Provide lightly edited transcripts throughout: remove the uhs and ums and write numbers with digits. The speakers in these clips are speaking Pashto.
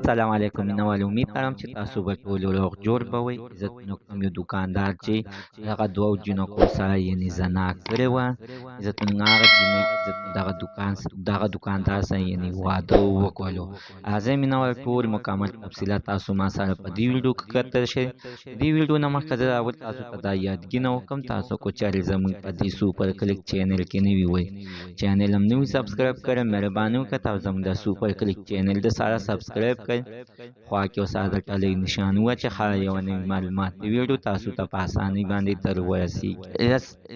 السلام علیکم مینوال امید لرم چې تاسو به ټول روغ جوړ به وئ. عزتمنو کوم یو دوکاندار چې هغه دوو جینکو سره یعنې زنا کړې وه، عزتمنو هغه جینۍ دغه دوکاندار سره یعنې واده وکړلو. راځئ مینوال ټول مکمل تفصیلات تاسو ما سره په دې ویډیو کې کتلی شئ. د دې ویډیو نه مخکې زه اول تاسو ته دا یادګینه وکړم، تاسو کو چارې زموږ په دې سوپر کلیک چینل کې نوي وئ، چینل هم نوي سبسکرایب کړئ، مهرباني وکړئ تاسو زموږ د سوپر کلیک چینل د سره سبسکرایب کړئ. خوا کې اوس د ټلۍ نشان ووهه چې هره یوه نوې معلوماتي ویډیو تاسو ته په اسانۍ باندې در ورسیږي.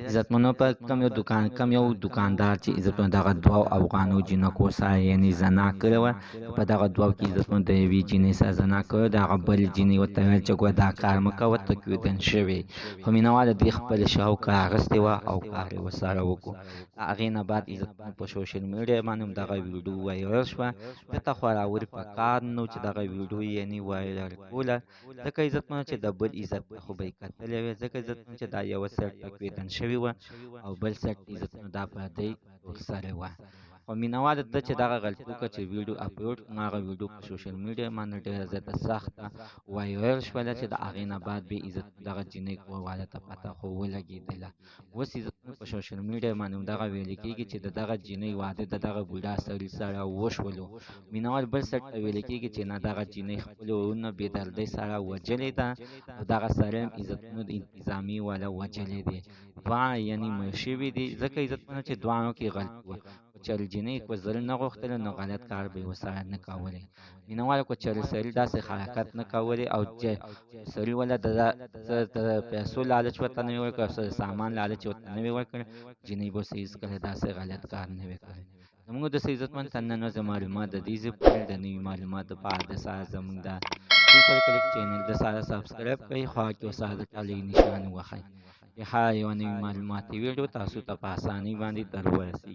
عزتمنو په کوم یو دوکاندار چې عزتمنو دغه دوو افغانو جینکو سره یعنې زنا کړې وه، په دغه دوو کې عزتمنو د یوې جینۍ سره زنا کړې، د هغه بلې جینۍ ورته ویل چې ګوره دا کار مه کوه ته کودن شوې. خو مینهواله دوی خپله شاوکه اخیستې وه او کار یې ورسره وکړو. د هغې نه بعد عزتمنو په سوشل میډیا باندې هم دغه ویډیو وایرل شوه. ده ته خو راورې په کار نه و چې دغه ویډیو یعنې وایرل کوله، ځکه عزتمنو چې د بل عزت ته خو به یې کتلی وې، ځکه عزتمنو چې دا یوه سایډ ته کودن شوې وه او بل سایډ ته عزتمنو دا پردۍ ورسره وه. خو مینهواله ده چې دغه غلطي وکړه چې ویډیو اپلوډ کړو، هغه ویډیو په سوشل میډیا باندې ډېره زیاته سخته وایرل شوله چې د هغې نه بعد بیا عزتمنو دغه جینۍ کورواله ته پته خو ولګېدله. اوس عزتمنو په سوشل میډیا باندې هم دغه ویل کېږي چې د دغه جینۍ واده د دغه بوډا سړي سره وشولو. مینهوال بل سایډ ته ویل کېږي چې نه دغه جینۍ خپل وروڼه بې دردۍ سره وژلې ده او دغه سړی هم عزتمنو د انتظامي والا وژلی دی. دواړه یعنې مړ شوي دي، ځکه عزتمنو چې دواړو کې غلطي وه. که چېرې جینۍ که زړه نه غوښتلی نو غلط کار به یې ورسره نه کولی. مینهواله که چېرې سړي داسې حرکت نه کولی او سړي وله د پیسو لالچ ورته نه وي ورکړی او د سامان لالچ ورته نه وي ورکړی، جینۍ به اوس هېڅکله داسې غلط کار نه وي کړی. زموږ د عزتمن ته نن ورځې معلومات د دې ځای پورې، د نوي معلومات دپاره د سره زموږ د سوپر کلیک چینل د سره سبسکرایب کړئ، خوا کې ورسره د ټلۍ نشان ووهئ چې هره یوه نوې معلوماتي ویډیو تاسو ته په اسانۍ باندې در ورسیږي.